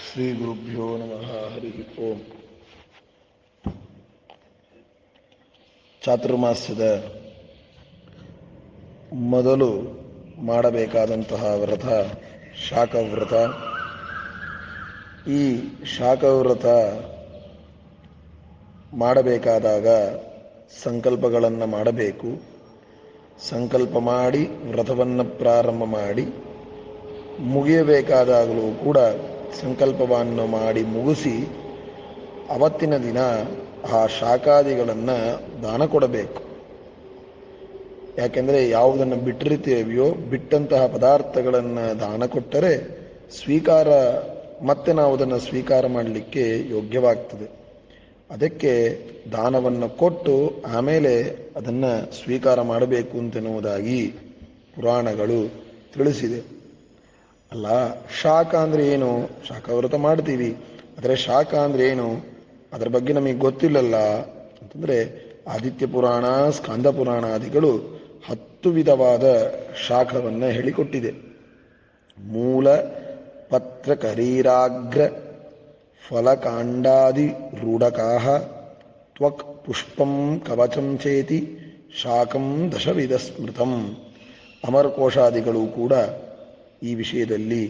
ಶ್ರೀ ಗುರುಭ್ಯೋ ನಮಃ. ಹರಿ ಓಂ. ಚಾತುರ್ಮಾಸ್ಯದ ಮೊದಲು ಮಾಡಬೇಕಾದಂತಹ ವ್ರತ ಶಾಖವ್ರತ. ಈ ಶಾಖವ್ರತ ಮಾಡಬೇಕಾದಾಗ ಸಂಕಲ್ಪಗಳನ್ನು ಮಾಡಬೇಕು. ಸಂಕಲ್ಪ ಮಾಡಿ ವ್ರತವನ್ನು ಪ್ರಾರಂಭ ಮಾಡಿ ಮುಗಿಯಬೇಕಾದಾಗಲೂ ಕೂಡ ಸಂಕಲ್ಪವನ್ನು ಮಾಡಿ ಮುಗಿಸಿ ಅವತ್ತಿನ ದಿನ ಆ ಶಾಖಾದಿಗಳನ್ನು ದಾನ ಕೊಡಬೇಕು. ಯಾಕೆಂದರೆ ಯಾವುದನ್ನು ಬಿಟ್ಟಿರ್ತೀವಿಯೋ ಬಿಟ್ಟಂತಹ ಪದಾರ್ಥಗಳನ್ನು ದಾನ ಕೊಟ್ಟರೆ ಸ್ವೀಕಾರ ಮತ್ತೆ ನಾವು ಅದನ್ನು ಸ್ವೀಕಾರ ಮಾಡಲಿಕ್ಕೆ ಯೋಗ್ಯವಾಗ್ತದೆ. ಅದಕ್ಕೆ ದಾನವನ್ನು ಕೊಟ್ಟು ಆಮೇಲೆ ಅದನ್ನು ಸ್ವೀಕಾರ ಮಾಡಬೇಕು ಅಂತೆನ್ನುವುದಾಗಿ ಪುರಾಣಗಳು ತಿಳಿಸಿದೆ. ಅಲ್ಲ, ಶಾಖ ಅಂದರೆ ಏನು? ಶಾಖವ್ರತ ಮಾಡ್ತೀವಿ, ಆದರೆ ಶಾಖ ಅಂದರೆ ಏನು ಅದರ ಬಗ್ಗೆ ನಮಗೆ ಗೊತ್ತಿಲ್ಲಲ್ಲ ಅಂತಂದರೆ ಆದಿತ್ಯ ಪುರಾಣ, ಸ್ಕಾಂದ ಪುರಾಣಾದಿಗಳು 10 ವಿಧವಾದ ಶಾಖವನ್ನು ಹೇಳಿಕೊಟ್ಟಿದೆ. ಮೂಲ, ಪತ್ರ, ಕರೀರಾಗ್ರ, ಫಲಕಾಂಡಾದಿ ರೂಢಕಾಹ, ತ್ವಕ್, ಪುಷ್ಪಂ, ಕವಚಂ ಚೇತಿ ಶಾಖಂ ದಶವಿಧ ಸ್ಮೃತಂ. ಅಮರಕೋಶಾದಿಗಳು ಕೂಡ ಈ ವಿಷಯದಲ್ಲಿ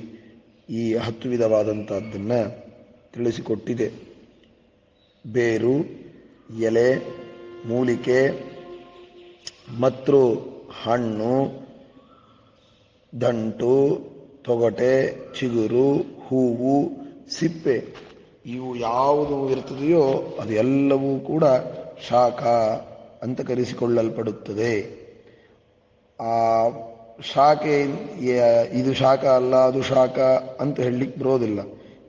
ಈ 10 ವಿಧವಾದಂಥದ್ದನ್ನು ತಿಳಿಸಿಕೊಟ್ಟಿದೆ. ಬೇರು, ಎಲೆ, ಮೂಲಿಕೆ ಮತ್ತು ಹಣ್ಣು, ದಂಟು, ತೊಗಟೆ, ಚಿಗುರು, ಹೂವು, ಸಿಪ್ಪೆ, ಇವು ಯಾವುದು ಇರ್ತದೆಯೋ ಅದು ಎಲ್ಲವೂ ಕೂಡ ಶಾಖ ಅಂತ ಕರೆಸಿಕೊಳ್ಳಲ್ಪಡುತ್ತದೆ. ಆ ಶಾಖೆ ಇದು ಶಾಖ ಅಲ್ಲ ಅದು ಶಾಖ ಅಂತ ಹೇಳಲಿಕ್ಕೆ ಬರೋದಿಲ್ಲ.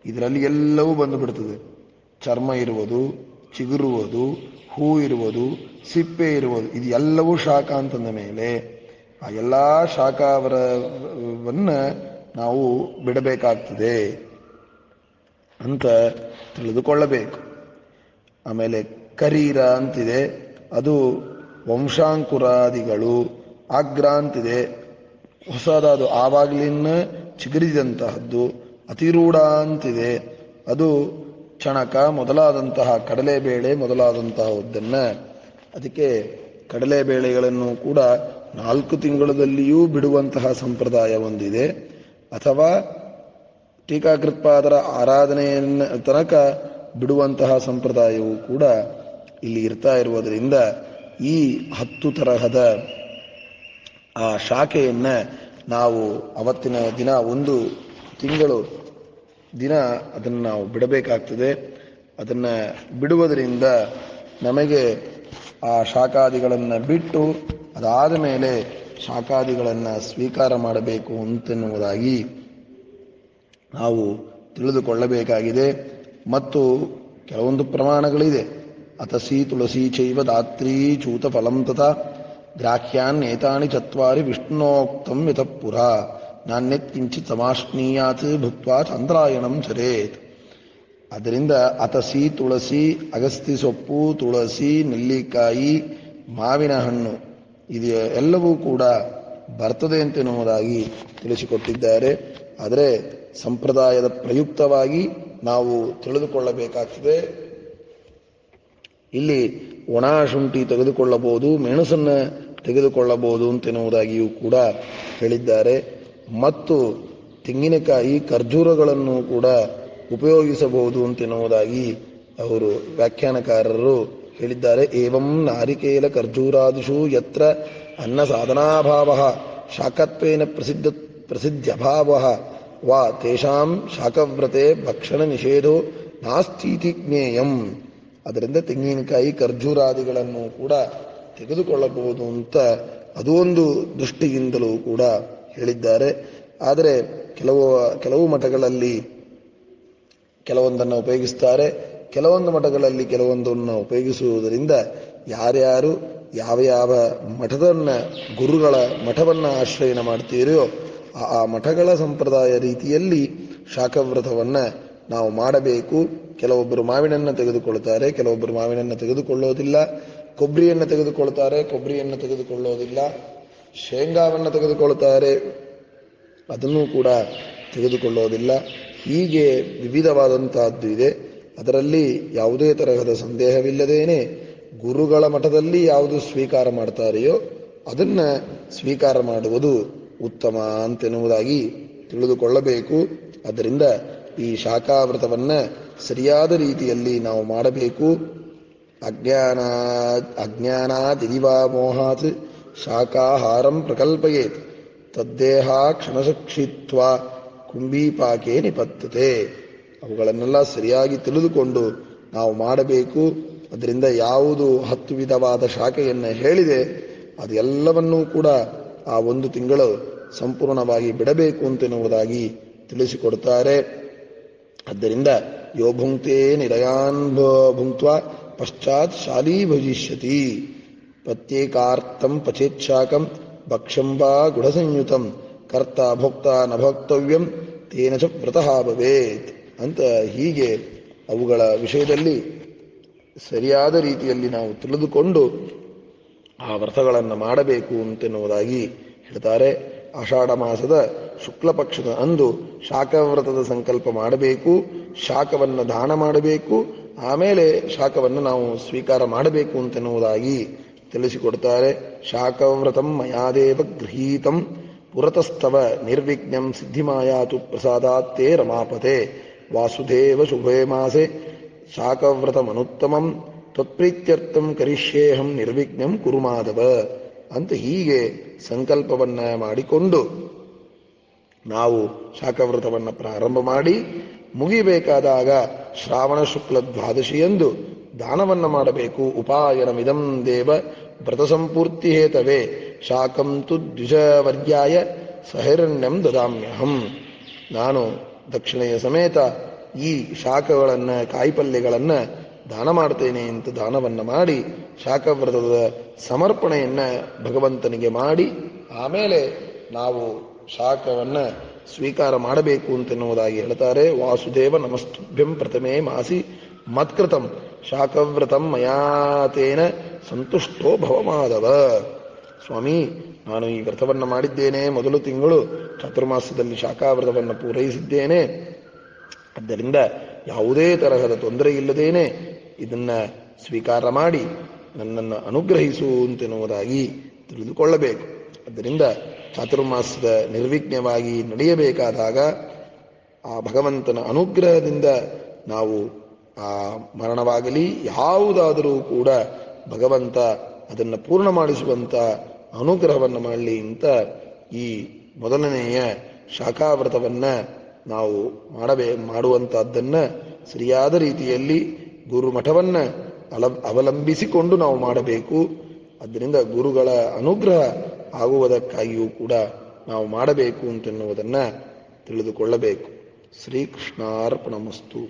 ಇದರಲ್ಲಿ ಎಲ್ಲವೂ ಬಂದು ಬಿಡ್ತದೆ. ಚರ್ಮ ಇರುವುದು, ಚಿಗುರುವುದು, ಹೂ ಇರುವುದು, ಸಿಪ್ಪೆ ಇರುವುದು, ಇದು ಎಲ್ಲವೂ ಶಾಖ ಅಂತಂದ ಮೇಲೆ ಆ ಎಲ್ಲ ಶಾಖಾವರವನ್ನು ನಾವು ಬಿಡಬೇಕಾಗ್ತದೆ ಅಂತ ತಿಳಿದುಕೊಳ್ಳಬೇಕು. ಆಮೇಲೆ ಕರೀರ ಅಂತಿದೆ, ಅದು ವಂಶಾಂಕುರಾದಿಗಳು. ಆಗ್ರ ಅಂತಿದೆ, ಹೊಸದಾದು ಆವಾಗಲಿನ ಚಿಗುರಿದಂತಹದ್ದು. ಅತಿರೂಢ ಅಂತಿದೆ, ಅದು ಚಣಕ ಮೊದಲಾದಂತಹ ಕಡಲೆಬೇಳೆ ಮೊದಲಾದಂತಹದ್ದನ್ನು. ಅದಕ್ಕೆ ಕಡಲೆಬೇಳೆಗಳನ್ನು ಕೂಡ 4 ತಿಂಗಳಲ್ಲಿಯೂ ಬಿಡುವಂತಹ ಸಂಪ್ರದಾಯ ಒಂದಿದೆ. ಅಥವಾ ಟೀಕಾಕೃತ್ಪಾದರ ಆರಾಧನೆಯನ್ನ ತನಕ ಬಿಡುವಂತಹ ಸಂಪ್ರದಾಯವೂ ಕೂಡ ಇಲ್ಲಿ ಇರ್ತಾ ಇರುವುದರಿಂದ ಈ 10 ತರಹದ ಆ ಶಾಖೆಯನ್ನು ನಾವು ಅವತ್ತಿನ ದಿನ 1 ತಿಂಗಳು ದಿನ ಅದನ್ನು ನಾವು ಬಿಡಬೇಕಾಗ್ತದೆ. ಅದನ್ನು ಬಿಡುವುದರಿಂದ ನಮಗೆ ಆ ಶಾಖಾದಿಗಳನ್ನು ಬಿಟ್ಟು ಅದಾದ ಮೇಲೆ ಶಾಖಾದಿಗಳನ್ನು ಸ್ವೀಕಾರ ಮಾಡಬೇಕು ಅಂತೆನ್ನುವುದಾಗಿ ನಾವು ತಿಳಿದುಕೊಳ್ಳಬೇಕಾಗಿದೆ. ಮತ್ತು ಕೆಲವೊಂದು ಪ್ರಮಾಣಗಳಿದೆ. ಅತಸಿ ತುಳಸಿ ಚೈವ ದಾತ್ರೀ ಚೂತ ಫಲಂ ತಥಾ ಗ್ರಾಹ್ಯಾನ್ನೇತಾನಿ ಚತ್ವಾರಿ ವಿಷ್ಣೋಕ್ತಂ ಯತಃಪುರ ನಾಣ್ಯತ್ಕಿಂಚಿತ್ ಸಮಾಶ್ನೀಯಾತ್ ಭುಕ್ತ್ವಾ ಚಂದ್ರಾಯಣಂ ಚರೇತ್. ಅದರಿಂದ ಅತಸಿ, ತುಳಸಿ, ಅಗಸ್ತಿ ಸೊಪ್ಪು, ತುಳಸಿ, ನೆಲ್ಲಿಕಾಯಿ, ಮಾವಿನ ಹಣ್ಣು ಇದು ಎಲ್ಲವೂ ಕೂಡ ಬರ್ತದೆ ಅಂತೆನ್ನುವುದಾಗಿ ತಿಳಿಸಿಕೊಟ್ಟಿದ್ದಾರೆ. ಆದರೆ ಸಂಪ್ರದಾಯದ ಪ್ರಯುಕ್ತವಾಗಿ ನಾವು ತಿಳಿದುಕೊಳ್ಳಬೇಕಾಗ್ತದೆ. ಇಲ್ಲಿ ಒಣ ಶುಂಠಿ ತೆಗೆದುಕೊಳ್ಳಬಹುದು, ಮೆಣಸನ್ನು ತೆಗೆದುಕೊಳ್ಳಬಹುದು ಅಂತೆನ್ನುವುದಾಗಿಯೂ ಕೂಡ ಹೇಳಿದ್ದಾರೆ. ಮತ್ತು ತೆಂಗಿನಕಾಯಿ, ಖರ್ಜೂರಗಳನ್ನು ಕೂಡ ಉಪಯೋಗಿಸಬಹುದು ಅಂತೆನ್ನುವುದಾಗಿ ಅವರು ವ್ಯಾಖ್ಯಾನಕಾರರು ಹೇಳಿದ್ದಾರೆ. ಏವಂ ನಾರಿಕೇಲ ಖರ್ಜೂರಾದಿಷು ಯತ್ರ ಅನ್ನ ಸಾಧನಾಭಾವ ಶಾಖತ್ವೇನ ಪ್ರಸಿದ್ಧ್ಯಭಾವ ವಾ ತೇಷಾಂ ಶಾಖವ್ರತೆ ಭಕ್ಷಣ ನಿಷೇಧೋ ನಾಸ್ತೀತಿ ಜ್ಞೇಯಂ. ಅದರಿಂದ ತೆಂಗಿನಕಾಯಿ, ಖರ್ಜೂರಾದಿಗಳನ್ನು ಕೂಡ ತೆಗೆದುಕೊಳ್ಳಬಹುದು ಅಂತ ಅದು ಒಂದು ದೃಷ್ಟಿಯಿಂದಲೂ ಕೂಡ ಹೇಳಿದ್ದಾರೆ. ಆದರೆ ಕೆಲವು ಮಠಗಳಲ್ಲಿ ಕೆಲವೊಂದನ್ನು ಉಪಯೋಗಿಸ್ತಾರೆ, ಕೆಲವೊಂದು ಮಠಗಳಲ್ಲಿ ಕೆಲವೊಂದನ್ನು ಉಪಯೋಗಿಸುವುದರಿಂದ ಯಾರ್ಯಾರು ಯಾವ ಯಾವ ಗುರುಗಳ ಮಠವನ್ನು ಆಶ್ರಯನ ಮಾಡ್ತೀರೋ ಆ ಮಠಗಳ ಸಂಪ್ರದಾಯ ರೀತಿಯಲ್ಲಿ ಶಾಖವ್ರತವನ್ನು ನಾವು ಮಾಡಬೇಕು. ಕೆಲವೊಬ್ಬರು ಮಾವಿನನ್ನು ತೆಗೆದುಕೊಳ್ತಾರೆ, ಕೆಲವೊಬ್ಬರು ಮಾವಿನನ್ನು ತೆಗೆದುಕೊಳ್ಳೋದಿಲ್ಲ. ಕೊಬ್ಬರಿಯನ್ನು ತೆಗೆದುಕೊಳ್ತಾರೆ, ಕೊಬ್ಬರಿಯನ್ನು ತೆಗೆದುಕೊಳ್ಳೋದಿಲ್ಲ. ಶೇಂಗಾವನ್ನು ತೆಗೆದುಕೊಳ್ತಾರೆ, ಅದನ್ನು ಕೂಡ ತೆಗೆದುಕೊಳ್ಳೋದಿಲ್ಲ. ಹೀಗೆ ವಿವಿಧವಾದಂತಹದ್ದು ಇದೆ. ಅದರಲ್ಲಿ ಯಾವುದೇ ತರಹದ ಸಂದೇಹವಿಲ್ಲದೇನೆ ಗುರುಗಳ ಮಠದಲ್ಲಿ ಯಾವುದು ಸ್ವೀಕಾರ ಮಾಡ್ತಾರೆಯೋ ಅದನ್ನ ಸ್ವೀಕಾರ ಮಾಡುವುದು ಉತ್ತಮ ಅಂತೆನ್ನುವುದಾಗಿ ತಿಳಿದುಕೊಳ್ಳಬೇಕು. ಆದ್ದರಿಂದ ಈ ಶಾಖಾವ್ರತವನ್ನ ಸರಿಯಾದ ರೀತಿಯಲ್ಲಿ ನಾವು ಮಾಡಬೇಕು. ಅಜ್ಞಾನಾದಿವಾ ಮೋಹಾತ್ ಶಾಖಾಹಾರಂ ಪ್ರಕಲ್ಪಯೇತ್ ತದ್ದೇಹ ಕ್ಷಣಸಕ್ಷಿತ್ವ ಕುಂಭೀಪಾಕೆ ನಿಪತ್ತತೆ. ಅವುಗಳನ್ನೆಲ್ಲ ಸರಿಯಾಗಿ ತಿಳಿದುಕೊಂಡು ನಾವು ಮಾಡಬೇಕು. ಅದರಿಂದ ಯಾವುದು 10 ವಿಧವಾದ ಶಾಖೆಯನ್ನು ಹೇಳಿದೆ ಅದೆಲ್ಲವನ್ನೂ ಕೂಡ ಆ 1 ತಿಂಗಳು ಸಂಪೂರ್ಣವಾಗಿ ಬಿಡಬೇಕು ಅಂತೆನ್ನುವುದಾಗಿ ತಿಳಿಸಿಕೊಡ್ತಾರೆ. ಆದ್ದರಿಂದ ಯೋ ಭುಂಕ್ತೆ ನಿರಯಾನ್ ಭುಂಕ್ತ್ವಾ ಪಶ್ಚಾತ್ ಶಾಲೀ ಭಜಿಷ್ಯತಿ ಪ್ರತ್ಯೇಕಾರ್ಥಂ ಪಚೇಚ್ಛಾಕಂ ಭಕ್ಷಂಬಾ ಗುಢಸಂಯುತಂ ಕರ್ತ ಭೋಕ್ತ ನ ಭೋಕ್ತವ್ಯಂ ತೇನ ಚ ವ್ರತಃ ಭವೇತ್ ಅಂತ ಹೀಗೆ ಅವುಗಳ ವಿಷಯದಲ್ಲಿ ಸರಿಯಾದ ರೀತಿಯಲ್ಲಿ ನಾವು ತಿಳಿದುಕೊಂಡು ಆ ವ್ರತಗಳನ್ನು ಮಾಡಬೇಕು ಅಂತೆನ್ನುವುದಾಗಿ ಹೇಳ್ತಾರೆ. ಆಷಾಢ ಮಾಸದ ಶುಕ್ಲ ಪಕ್ಷದ ಅಂದು ಶಾಖವ್ರತದ ಸಂಕಲ್ಪ ಮಾಡಬೇಕು, ಶಾಖವನ್ನು ದಾನ ಮಾಡಬೇಕು, ಆಮೇಲೆ ಶಾಖವನ್ನು ನಾವು ಸ್ವೀಕಾರ ಮಾಡಬೇಕು ಅಂತೆನ್ನುವುದಾಗಿ ತಿಳಿಸಿಕೊಡ್ತಾರೆ. ಶಾಖವ್ರತಂ ಮಯಾದೇವ ಗೃಹೀತಂ ಪುರತಸ್ತವ ನಿರ್ವಿಘ್ನಂ ಸಿದ್ಧಿಮಾಯಾತು ಪ್ರಸಾದಾತ್ತೇ ರಮಾಪತೆ ವಾಸುದೇವ ಶುಭೇ ಮಾಸೆ ಶಾಖವ್ರತಮನುತ್ತಮಂ ತ್ವತ್ಪ್ರೀತ್ಯರ್ಥಂ ಕರಿಷ್ಯೇಹಂ ನಿರ್ವಿಘ್ನಂ ಕುರು ಮಾಧವ ಅಂತ ಹೀಗೆ ಸಂಕಲ್ಪವನ್ನ ಮಾಡಿಕೊಂಡು ನಾವು ಶಾಖವ್ರತವನ್ನು ಪ್ರಾರಂಭ ಮಾಡಿ ಮುಗಿಬೇಕಾದಾಗ ಶ್ರಾವಣ ಶುಕ್ಲ ದ್ವಾದಶಿಯಂದು ದಾನವನ್ನ ಮಾಡಬೇಕು. ಉಪಾಯನಮಿದಂ ದೇವ ವ್ರತ ಸಂಪೂರ್ತಿ ಹೇತವೇ ಶಾಕಂ ತು ದ್ವಿಜವರ್ಯಾಯ ಸಹಿರಣ್ಯಂ ದದಾಮ್ಯಹಂ. ನಾನು ದಕ್ಷಿಣೆಯ ಸಮೇತ ಈ ಶಾಖಗಳನ್ನು ಕಾಯಿಪಲ್ಯಗಳನ್ನು ದಾನ ಮಾಡ್ತೇನೆ ಅಂತ ದಾನವನ್ನು ಮಾಡಿ ಶಾಖವ್ರತದ ಸಮರ್ಪಣೆಯನ್ನ ಭಗವಂತನಿಗೆ ಮಾಡಿ ಆಮೇಲೆ ನಾವು ಶಾಖವನ್ನು ಸ್ವೀಕಾರ ಮಾಡಬೇಕು ಅಂತೆನ್ನುವುದಾಗಿ ಹೇಳ್ತಾರೆ. ವಾಸುದೇವ ನಮಸ್ತುಭ್ಯಂ ಪ್ರಥಮೇ ಮಾಸಿ ಮತ್ಕೃತಂ ಶಾಖವ್ರತಂ ಮಯಾತೇನ ಸಂತುಷ್ಟೋ ಭವಮಾಧವ. ಸ್ವಾಮಿ, ನಾನು ಈ ವ್ರತವನ್ನು ಮಾಡಿದ್ದೇನೆ, ಮೊದಲು ತಿಂಗಳು ಚಾತುರ್ಮಾಸದಲ್ಲಿ ಶಾಖಾವ್ರತವನ್ನು ಪೂರೈಸಿದ್ದೇನೆ, ಆದ್ದರಿಂದ ಯಾವುದೇ ತರಹದ ತೊಂದರೆ ಇಲ್ಲದೇನೆ ಇದನ್ನ ಸ್ವೀಕಾರ ಮಾಡಿ ನನ್ನನ್ನು ಅನುಗ್ರಹಿಸು ಅಂತೆನ್ನುವುದಾಗಿ ತಿಳಿದುಕೊಳ್ಳಬೇಕು. ಆದ್ದರಿಂದ ಚಾತುರ್ಮಾಸದ ನಿರ್ವಿಘ್ನವಾಗಿ ನಡೆಯಬೇಕಾದಾಗ ಆ ಭಗವಂತನ ಅನುಗ್ರಹದಿಂದ ನಾವು ಆ ಮರಣವಾಗಲಿ ಯಾವುದಾದರೂ ಕೂಡ ಭಗವಂತ ಅದನ್ನು ಪೂರ್ಣ ಮಾಡಿಸುವಂತ ಅನುಗ್ರಹವನ್ನು ಮಾಡಲಿ ಅಂತ ಈ ಮೊದಲನೆಯ ಶಾಖಾವ್ರತವನ್ನ ನಾವು ಮಾಡುವಂತಹದ್ದನ್ನ ಸರಿಯಾದ ರೀತಿಯಲ್ಲಿ ಗುರುಮಠವನ್ನ ಅವಲಂಬಿಸಿಕೊಂಡು ನಾವು ಮಾಡಬೇಕು. ಆದ್ದರಿಂದ ಗುರುಗಳ ಅನುಗ್ರಹ ಆಗುವುದಕ್ಕಾಗಿಯೂ ಕೂಡ ನಾವು ಮಾಡಬೇಕು ಅಂತೆನ್ನುವುದನ್ನ ತಿಳಿದುಕೊಳ್ಳಬೇಕು. ಶ್ರೀಕೃಷ್ಣಾರ್ಪಣಮಸ್ತು.